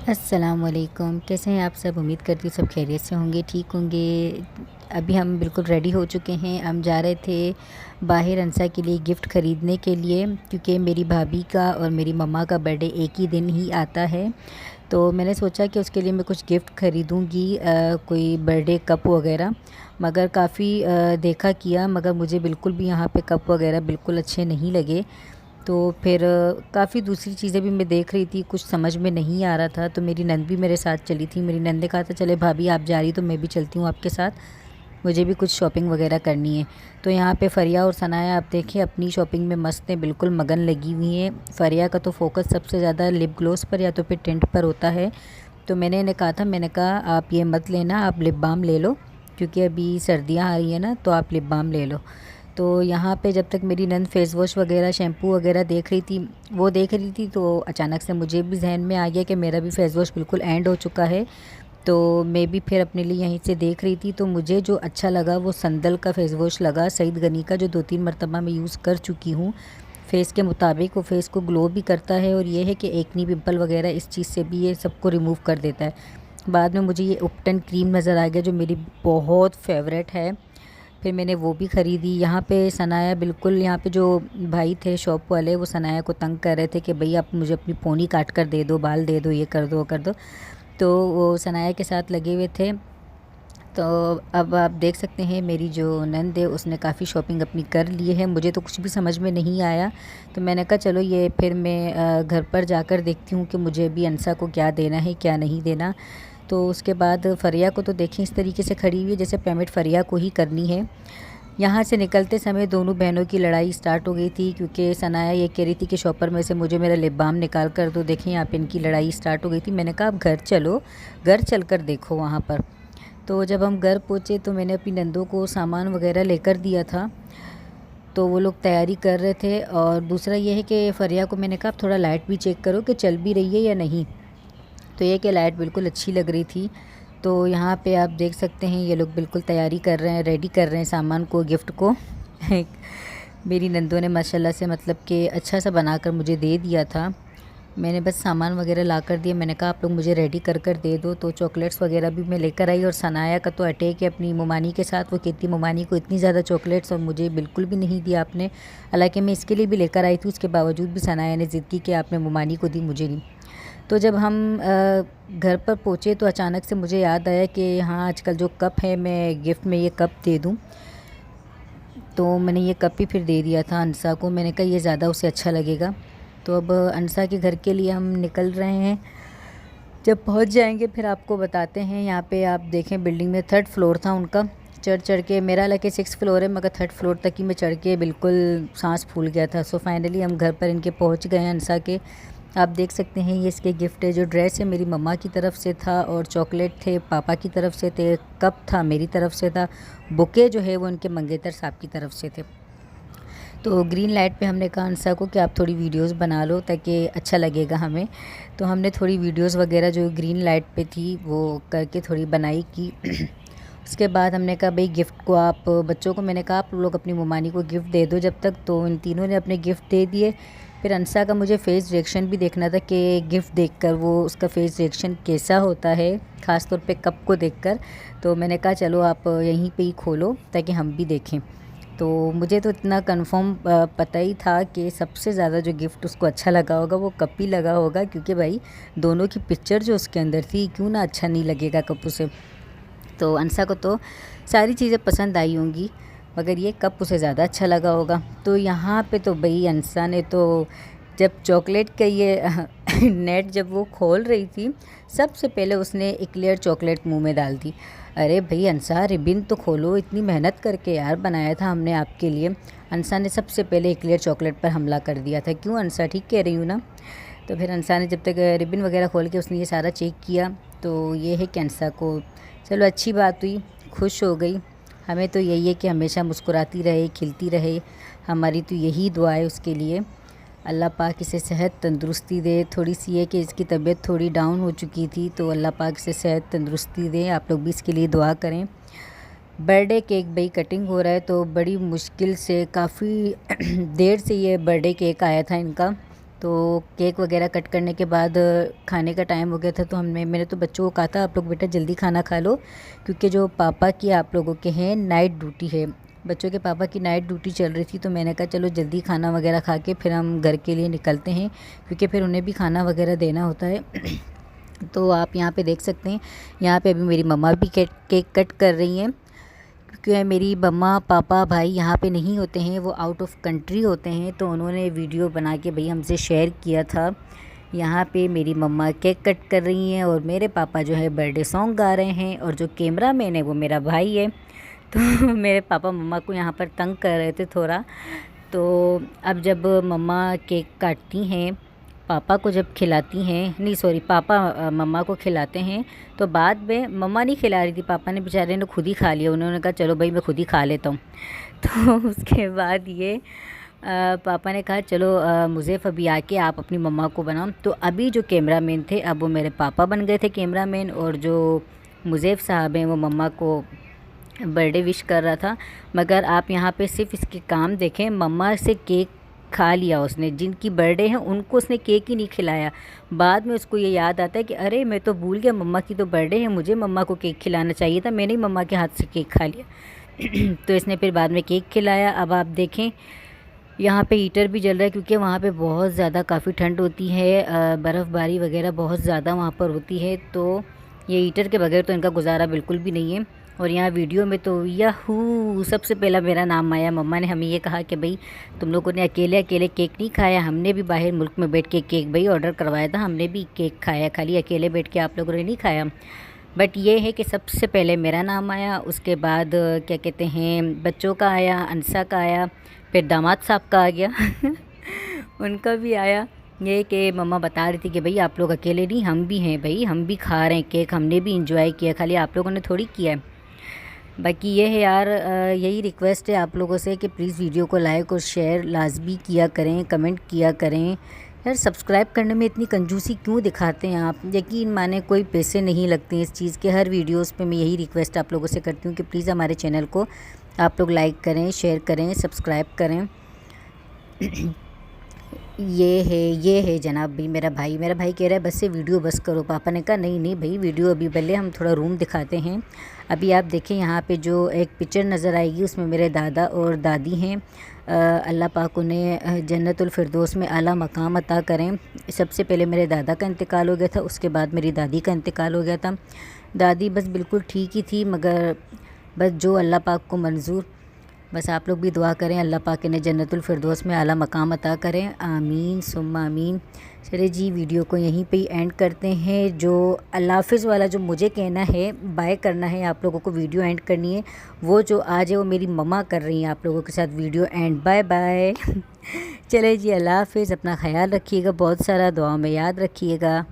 अस्सलामुअलैकुम, कैसे हैं आप सब। उम्मीद करती हूँ सब खैरियत से होंगे, ठीक होंगे। अभी हम बिल्कुल रेडी हो चुके हैं। हम जा रहे थे बाहर अंसा के लिए गिफ्ट ख़रीदने के लिए, क्योंकि मेरी भाभी का और मेरी मम्मा का बर्थडे एक ही दिन ही आता है। तो मैंने सोचा कि उसके लिए मैं कुछ गिफ्ट ख़रीदूँगी, कोई बर्थडे कप वगैरह। मगर काफ़ी देखा किया, मगर मुझे बिल्कुल भी यहाँ पे कप वगैरह बिल्कुल अच्छे नहीं लगे। तो फिर काफ़ी दूसरी चीज़ें भी मैं देख रही थी, कुछ समझ में नहीं आ रहा था। तो मेरी नंद भी मेरे साथ चली थी। मेरी नंद ने कहा था चले भाभी आप जा रही तो मैं भी चलती हूँ आपके साथ, मुझे भी कुछ शॉपिंग वगैरह करनी है। तो यहाँ पे फ़रिया और सनाया आप देखें अपनी शॉपिंग में मस्त हैं, बिल्कुल मगन लगी हुई हैं। फ़रिया का तो फोकस सबसे ज़्यादा लिप ग्लोस पर या तो फिर टिंट पर होता है। तो मैंने इन्हें कहा था, मैंने कहा आप ये मत लेना, आप लिप बाम ले लो, क्योंकि अभी सर्दियाँ आ रही हैं ना, तो आप लिप बाम ले लो। तो यहाँ पे जब तक मेरी नंद फेस वॉश वगैरह शैम्पू वगैरह देख रही थी, वो देख रही थी, तो अचानक से मुझे भी जहन में आ गया कि मेरा भी फेस वॉश बिल्कुल एंड हो चुका है। तो मैं भी फिर अपने लिए यहीं से देख रही थी। तो मुझे जो अच्छा लगा वो संदल का फेस वॉश लगा, सईद गनी का, जो 2-3 मरतबा मैं यूज़ कर चुकी हूँ। फेस के मुताबिक वो फेस को ग्लो भी करता है, और ये है कि एक्नी पिंपल वगैरह इस चीज़ से भी ये सबको रिमूव कर देता है। बाद में मुझे ये उपटन क्रीम नज़र आ गया, जो मेरी बहुत फेवरेट है। फिर मैंने वो भी ख़रीदी। यहाँ पे सनाया बिल्कुल, यहाँ पे जो भाई थे शॉप वाले, वो सनाया को तंग कर रहे थे कि भई आप मुझे अपनी पोनी काट कर दे दो, बाल दे दो, ये कर दो वो कर दो। तो वो सनाया के साथ लगे हुए थे। तो अब आप देख सकते हैं मेरी जो नंद है उसने काफ़ी शॉपिंग अपनी कर ली है। मुझे तो कुछ भी समझ में नहीं आया। तो मैंने कहा चलो ये फिर मैं घर पर जाकर देखती हूँ कि मुझे भी अंसा को क्या देना है क्या नहीं देना। तो उसके बाद फ़रिया को तो देखें इस तरीके से खड़ी हुई है जैसे पेमेंट फ़रिया को ही करनी है। यहाँ से निकलते समय दोनों बहनों की लड़ाई स्टार्ट हो गई थी, क्योंकि सनाया ये कह रही थी कि शॉपर में से मुझे मेरा लिप बाम निकाल कर दो। देखें यहाँ पे इनकी लड़ाई स्टार्ट हो गई थी। मैंने कहा आप घर चलो, घर चल कर देखो वहाँ पर। तो जब हम घर पहुँचे तो मैंने अपनी नंदों को सामान वगैरह लेकर दिया था। तो वो लोग तैयारी कर रहे थे। और दूसरा ये है कि फ़रिया को मैंने कहा आप थोड़ा लाइट भी चेक करो कि चल भी रही है या नहीं। तो ये कि लाइट बिल्कुल अच्छी लग रही थी। तो यहाँ पे आप देख सकते हैं ये लोग बिल्कुल तैयारी कर रहे हैं, रेडी कर रहे हैं सामान को, गिफ्ट को। मेरी नंदों ने माशाल्लाह से मतलब कि अच्छा सा बनाकर मुझे दे दिया था। मैंने बस सामान वगैरह ला कर दिया। मैंने कहा आप लोग मुझे रेडी कर कर दे दो। तो चॉकलेट्स वगैरह भी मैं लेकर आई। और सनाया का तो अटैक है अपनी मुमानी के साथ। वो कहती मुमानी को इतनी ज़्यादा चॉकलेट्स और मुझे बिल्कुल भी नहीं दिया आपने। हालांकि मैं इसके लिए भी लेकर आई थी, उसके बावजूद भी सनाया ने ज़िद की कि आपने मुमानी को दी, मुझे नहीं। तो जब हम घर पर पहुँचे तो अचानक से मुझे याद आया कि हाँ आजकल जो कप है मैं गिफ्ट में ये कप दे दूँ। तो मैंने ये कप ही फिर दे दिया था अंसा को। मैंने कहा ये ज़्यादा उसे अच्छा लगेगा। तो अब अंसा के घर के लिए हम निकल रहे हैं। जब पहुंच जाएंगे फिर आपको बताते हैं। यहाँ पे आप देखें बिल्डिंग में 3rd फ्लोर था उनका। चढ़ चढ़ के, मेरा हालांकि 6th फ्लोर है, मगर 3rd फ्लोर तक ही मैं चढ़ के बिल्कुल सांस फूल गया था। सो फाइनली हम घर पर इनके पहुँच गए हैं अंसा के। आप देख सकते हैं ये इसके गिफ्ट है। जो ड्रेस है मेरी मम्मा की तरफ से था, और चॉकलेट थे पापा की तरफ से थे, कप था मेरी तरफ से था, बुके जो है वो उनके मंगेतर साहब की तरफ से थे। तो ग्रीन लाइट पे हमने कहा अंसा को कि आप थोड़ी वीडियोस बना लो ताकि अच्छा लगेगा हमें। तो हमने थोड़ी वीडियोस वगैरह जो ग्रीन लाइट पे थी वो करके थोड़ी बनाई की। उसके बाद हमने कहा भाई गिफ्ट को आप बच्चों को, मैंने कहा आप लोग अपनी मुमानी को गिफ्ट दे दो जब तक। तो इन तीनों ने अपने गिफ्ट दे दिए। फिर अंसा का मुझे फ़ेस रिएक्शन भी देखना था कि गिफ्ट देखकर वो उसका फ़ेस रिएक्शन कैसा होता है, ख़ास तौर पे कप को देखकर। तो मैंने कहा चलो आप यहीं पे ही खोलो ताकि हम भी देखें। तो मुझे तो इतना कंफर्म पता ही था कि सबसे ज़्यादा जो गिफ्ट उसको अच्छा लगा होगा वो कप ही लगा होगा, क्योंकि भाई दोनों की पिक्चर जो उसके अंदर थी, क्यों ना अच्छा नहीं लगेगा कप उसे। तो अंसा को तो सारी चीज़ें पसंद आई होंगी, मगर ये कप उसे ज़्यादा अच्छा लगा होगा। तो यहाँ पे तो भाई अंसा ने तो जब चॉकलेट का ये नेट जब वो खोल रही थी, सबसे पहले उसने एक्लेयर चॉकलेट मुंह में डाल दी। अरे भाई अंसा रिबिन तो खोलो, इतनी मेहनत करके यार बनाया था हमने आपके लिए। अंसा ने सबसे पहले एक्लेयर चॉकलेट पर हमला कर दिया था। क्यों अंसा, ठीक कह रही हूँ ना। तो फिर अंसा ने जब तक रिबिन वगैरह खोल के उसने ये सारा चेक किया, तो ये है कि अंसा को चलो अच्छी बात हुई, खुश हो गई। हमें तो यही है कि हमेशा मुस्कुराती रहे, खिलती रहे। हमारी तो यही दुआ है उसके लिए। अल्लाह पाक इसे सेहत तंदुरुस्ती दे। थोड़ी सी है कि इसकी तबीयत थोड़ी डाउन हो चुकी थी, तो अल्लाह पाक इसे सेहत तंदुरुस्ती दे। आप लोग भी इसके लिए दुआ करें। बर्थडे केक भाई कटिंग हो रहा है, तो बड़ी मुश्किल से काफ़ी देर से ये बर्थडे केक आया था इनका। तो केक वगैरह कट करने के बाद खाने का टाइम हो गया था, तो मैंने तो बच्चों को कहा था आप लोग बेटा जल्दी खाना खा लो, क्योंकि जो पापा की आप लोगों के हैं नाइट ड्यूटी है। बच्चों के पापा की नाइट ड्यूटी चल रही थी, तो मैंने कहा चलो जल्दी खाना वगैरह खा के फिर हम घर के लिए निकलते हैं, क्योंकि फिर उन्हें भी खाना वगैरह देना होता है। तो आप यहाँ पे देख सकते हैं, यहाँ पे अभी मेरी मम्मा भी केक कट कर रही हैं, क्योंकि मेरी मम्मा पापा भाई यहाँ पे नहीं होते हैं, वो आउट ऑफ कंट्री होते हैं। तो उन्होंने वीडियो बना के भाई हमसे शेयर किया था। यहाँ पे मेरी मम्मा केक कट कर रही हैं और मेरे पापा जो है बर्थडे सॉन्ग गा रहे हैं, और जो कैमरा मैन है वो मेरा भाई है। तो मेरे पापा मम्मा को यहाँ पर तंग कर रहे थे थोड़ा। तो अब जब मम्मा केक काटती हैं, पापा को जब खिलाती हैं, नहीं सॉरी पापा मम्मा को खिलाते हैं, तो बाद में मम्मा नहीं खिला रही थी, पापा ने बेचारे ने खुद ही खा लिया। उन्होंने कहा चलो भाई मैं खुद ही खा लेता हूँ। तो उसके बाद ये पापा ने कहा चलो मुज़ेफ़ अभी आके आप अपनी मम्मा को बनाओ। तो अभी जो कैमरामैन थे अब वो मेरे पापा बन गए थे कैमरामैन, और जो मुज़ेफ़ साहब हैं वो मम्मा को बर्थडे विश कर रहा था। मगर आप यहाँ पे सिर्फ इसके काम देखें, मम्मा से केक खा लिया उसने, जिनकी बर्थडे है उनको उसने केक ही नहीं खिलाया। बाद में उसको ये याद आता है कि अरे मैं तो भूल गया, मम्मा की तो बर्थडे है, मुझे मम्मा को केक खिलाना चाहिए था, मैंने ही मम्मा के हाथ से केक खा लिया। तो इसने फिर बाद में केक खिलाया। अब आप देखें यहाँ पे हीटर भी जल रहा है, क्योंकि वहाँ पे बहुत ज़्यादा काफ़ी ठंड होती है, बर्फ़बारी वगैरह बहुत ज़्यादा वहाँ पर होती है। तो ये हीटर के बगैर तो इनका गुजारा बिल्कुल भी नहीं है। और यहाँ वीडियो में तो याहू सबसे पहला मेरा नाम आया। मम्मा ने हमें ये कहा कि भाई तुम लोगों ने अकेले अकेले केक नहीं खाया, हमने भी बाहर मुल्क में बैठ के केक भाई ऑर्डर करवाया था, हमने भी केक खाया, खाली अकेले बैठ के आप लोगों ने नहीं खाया। बट ये है कि सबसे पहले मेरा नाम आया, उसके बाद क्या कहते हैं बच्चों का आया, अंसा का आया, फिर दामाद साहब का आ गया। उनका भी आया। ये कि मम्मा बता रही थी कि भाई आप लोग अकेले नहीं, हम भी हैं भाई, हम भी खा रहे हैं केक, हमने भी इंजॉय किया, खाली आप लोगों ने थोड़ी किया है। बाकी ये है यार, यही रिक्वेस्ट है आप लोगों से कि प्लीज़ वीडियो को लाइक और शेयर लाजमी किया करें, कमेंट किया करें। यार सब्सक्राइब करने में इतनी कंजूसी क्यों दिखाते हैं आप? यकीन माने कोई पैसे नहीं लगते इस चीज़ के। हर वीडियोस पे मैं यही रिक्वेस्ट आप लोगों से करती हूँ कि प्लीज़ हमारे चैनल को आप लोग लाइक करें, शेयर करें, सब्सक्राइब करें। ये है जनाब भाई मेरा भाई कह रहा है बस से वीडियो बस करो। पापा ने कहा नहीं नहीं भाई वीडियो अभी पहले हम थोड़ा रूम दिखाते हैं। अभी आप देखें यहाँ पे जो एक पिक्चर नज़र आएगी उसमें मेरे दादा और दादी हैं। अल्लाह पाक उन्हें जन्नतुल फिरदौस में आला मकाम अता करें। सबसे पहले मेरे दादा का इंतकाल हो गया था, उसके बाद मेरी दादी का इंतकाल हो गया था। दादी बस बिल्कुल ठीक ही थी, मगर बस जो अल्लाह पाक को मंजूर। बस आप लोग भी दुआ करें अल्लाह पाक ने जन्नतुल फिरदौस में आला मकाम अता करें, आमीन सुम्मा आमीन। चलिए जी वीडियो को यहीं पे ही एंड करते हैं। जो अल्लाह हाफ़िज़ वाला जो मुझे कहना है, बाय करना है, आप लोगों को वीडियो एंड करनी है, वो जो आज है वो मेरी मम्मा कर रही हैं आप लोगों के साथ वीडियो एंड। Bye bye. चले जी अल्लाह हाफ़िज़, अपना ख्याल रखिएगा, बहुत सारा दुआ में याद रखिएगा।